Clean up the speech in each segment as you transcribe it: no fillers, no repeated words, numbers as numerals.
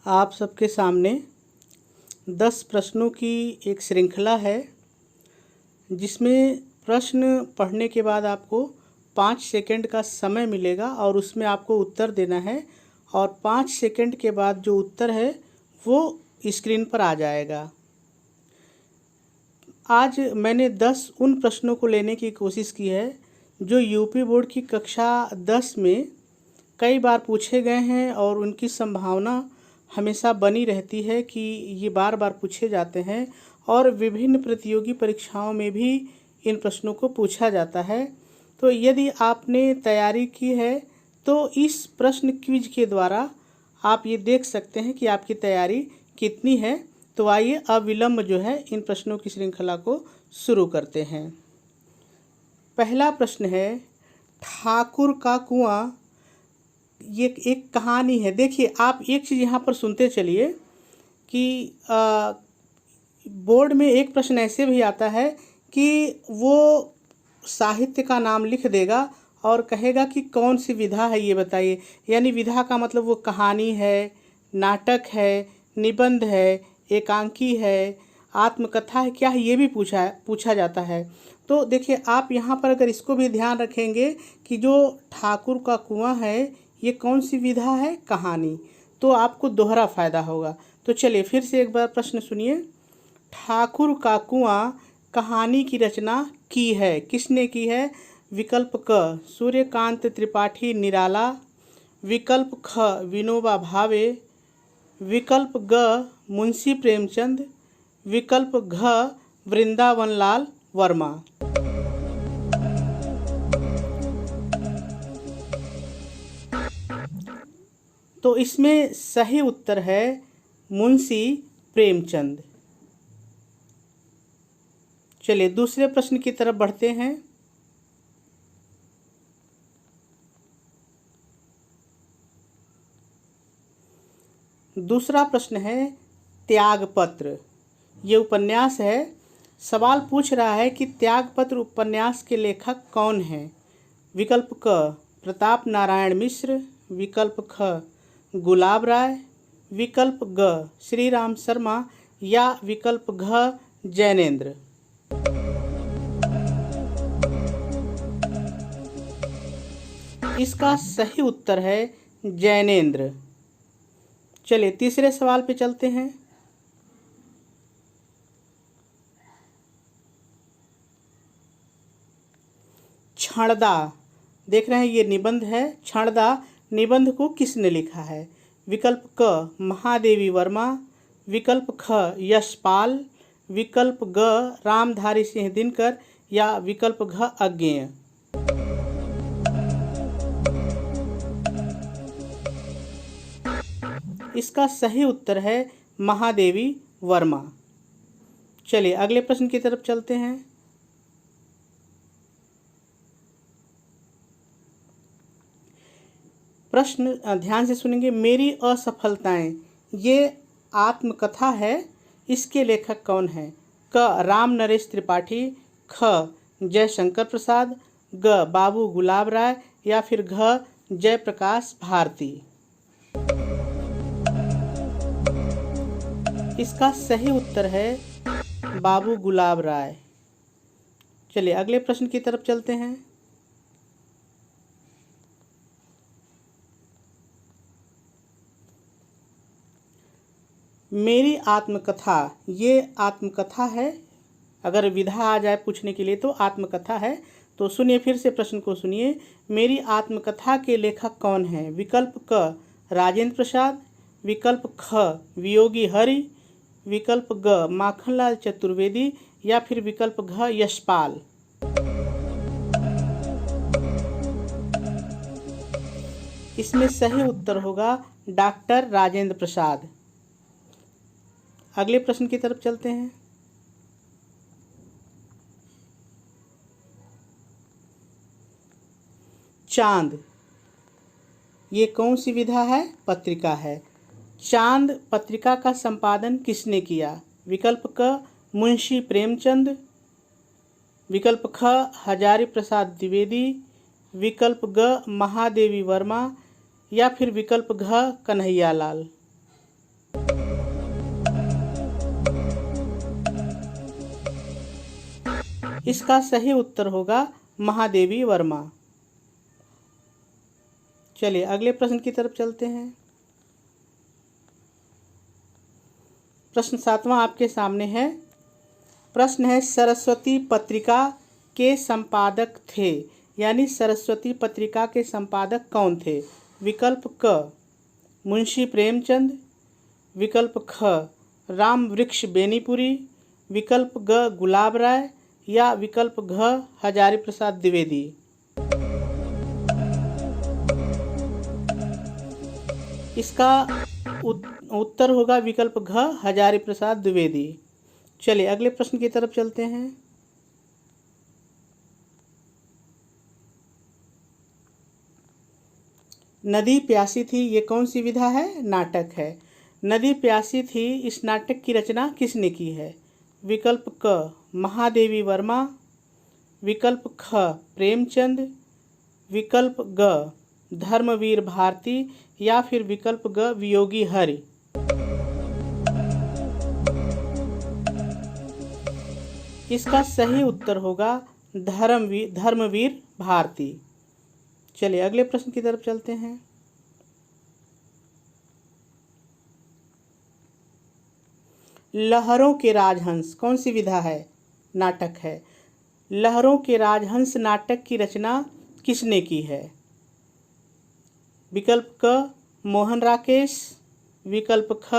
आप सबके सामने 10 प्रश्नों की एक श्रृंखला है, जिसमें प्रश्न पढ़ने के बाद आपको 5 सेकंड का समय मिलेगा और उसमें आपको उत्तर देना है और 5 सेकंड के बाद जो उत्तर है वो स्क्रीन पर आ जाएगा। आज मैंने 10 उन प्रश्नों को लेने की कोशिश की है जो यूपी बोर्ड की कक्षा 10 में कई बार पूछे गए हैं और उनकी संभावना हमेशा बनी रहती है कि ये बार बार पूछे जाते हैं और विभिन्न प्रतियोगी परीक्षाओं में भी इन प्रश्नों को पूछा जाता है। तो यदि आपने तैयारी की है तो इस प्रश्न क्विज के द्वारा आप ये देख सकते हैं कि आपकी तैयारी कितनी है। तो आइए अविलंब जो है इन प्रश्नों की श्रृंखला को शुरू करते हैं। पहला प्रश्न है, ठाकुर का कुआं। ये एक कहानी है। देखिए, आप एक चीज़ यहाँ पर सुनते चलिए कि बोर्ड में एक प्रश्न ऐसे भी आता है कि वो साहित्य का नाम लिख देगा और कहेगा कि कौन सी विधा है ये बताइए। यानी विधा का मतलब वो कहानी है, नाटक है, निबंध है, एकांकी है, आत्मकथा है, क्या है, ये भी पूछा जाता है। तो देखिए, आप यहाँ पर अगर इसको भी ध्यान रखेंगे कि जो ठाकुर का कुआं है ये कौन सी विधा है, कहानी, तो आपको दोहरा फायदा होगा। तो चलिए फिर से एक बार प्रश्न सुनिए। ठाकुर का कुआं कहानी की रचना की है, किसने की है? विकल्प क सूर्यकांत त्रिपाठी निराला, विकल्प ख विनोबा भावे, विकल्प ग मुंशी प्रेमचंद, विकल्प घ वृंदावन लाल वर्मा। तो इसमें सही उत्तर है मुंशी प्रेमचंद। चलिए दूसरे प्रश्न की तरफ बढ़ते हैं। दूसरा प्रश्न है, त्यागपत्र। ये उपन्यास है। सवाल पूछ रहा है कि त्यागपत्र उपन्यास के लेखक कौन हैं? विकल्प क प्रताप नारायण मिश्र, विकल्प ख गुलाब राय, विकल्प ग श्री राम शर्मा या विकल्प घ जैनेन्द्र। इसका सही उत्तर है जैनेन्द्र। चलिए तीसरे सवाल पे चलते हैं। क्षणदा, देख रहे हैं ये निबंध है। क्षणदा निबंध को किसने लिखा है? विकल्प क महादेवी वर्मा, विकल्प ख यशपाल, विकल्प ग रामधारी सिंह दिनकर या विकल्प घ अज्ञेय। इसका सही उत्तर है महादेवी वर्मा। चलिए अगले प्रश्न की तरफ चलते हैं। प्रश्न ध्यान से सुनेंगे। मेरी असफलताएं, ये आत्मकथा है। इसके लेखक कौन हैं? क राम नरेश त्रिपाठी, ख जयशंकर प्रसाद, ग बाबू गुलाब राय या फिर घ जयप्रकाश भारती। इसका सही उत्तर है बाबू गुलाब राय। चलिए अगले प्रश्न की तरफ चलते हैं। मेरी आत्मकथा, ये आत्मकथा है। अगर विधा आ जाए पूछने के लिए तो आत्मकथा है। तो सुनिए फिर से प्रश्न को सुनिए। मेरी आत्मकथा के लेखक कौन हैं? विकल्प क राजेंद्र प्रसाद, विकल्प ख वियोगी हरि, विकल्प ग माखनलाल चतुर्वेदी या फिर विकल्प घ यशपाल। इसमें सही उत्तर होगा डॉक्टर राजेंद्र प्रसाद। अगले प्रश्न की तरफ चलते हैं। चांद, ये कौन सी विधा है? पत्रिका है। चांद पत्रिका का संपादन किसने किया? विकल्प क मुंशी प्रेमचंद, विकल्प ख हजारी प्रसाद द्विवेदी, विकल्प ग महादेवी वर्मा या फिर विकल्प घ कन्हैयालाल। इसका सही उत्तर होगा महादेवी वर्मा। चलिए अगले प्रश्न की तरफ चलते हैं। प्रश्न 7वां आपके सामने है। प्रश्न है, सरस्वती पत्रिका के संपादक थे, यानी सरस्वती पत्रिका के संपादक कौन थे? विकल्प क मुंशी प्रेमचंद, विकल्प ख राम वृक्ष बेनीपुरी, विकल्प ग गुलाब राय या विकल्प घ हजारी प्रसाद द्विवेदी। इसका उत्तर होगा विकल्प घ हजारी प्रसाद द्विवेदी। चलिए अगले प्रश्न की तरफ चलते हैं। नदी प्यासी थी, ये कौन सी विधा है? नाटक है। नदी प्यासी थी, इस नाटक की रचना किसने की है? विकल्प क महादेवी वर्मा, विकल्प ख प्रेमचंद, विकल्प ग धर्मवीर भारती या फिर विकल्प ग वियोगी हरि। इसका सही उत्तर होगा धर्मवीर भारती। चलिए अगले प्रश्न की तरफ चलते हैं। लहरों के राजहंस कौन सी विधा है? नाटक है। लहरों के राजहंस नाटक की रचना किसने की है? विकल्प क मोहन राकेश, विकल्प ख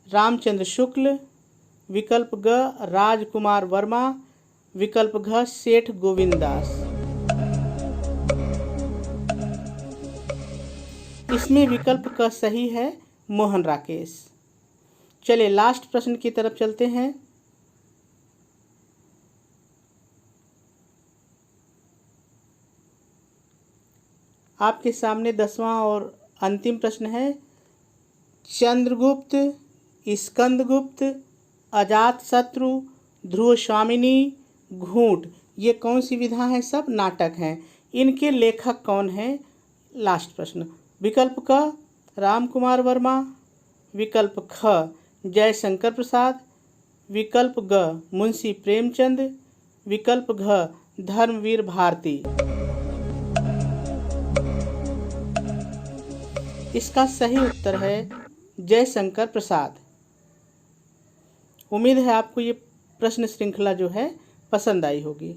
रामचंद्र शुक्ल, विकल्प ग राजकुमार वर्मा, विकल्प घ सेठ गोविंद दास। इसमें विकल्प क सही है, मोहन राकेश। चलिए लास्ट प्रश्न की तरफ चलते हैं। आपके सामने 10वां और अंतिम प्रश्न है। चंद्रगुप्त, स्कंदगुप्त, अजातशत्रु, ध्रुव स्वामिनी, घूंट, ये कौन सी विधा है? सब नाटक हैं। इनके लेखक कौन हैं? लास्ट प्रश्न। विकल्प क रामकुमार वर्मा, विकल्प ख जयशंकर प्रसाद, विकल्प ग मुंशी प्रेमचंद, विकल्प घ धर्मवीर भारती। इसका सही उत्तर है जयशंकर प्रसाद। उम्मीद है आपको ये प्रश्न श्रृंखला जो है पसंद आई होगी।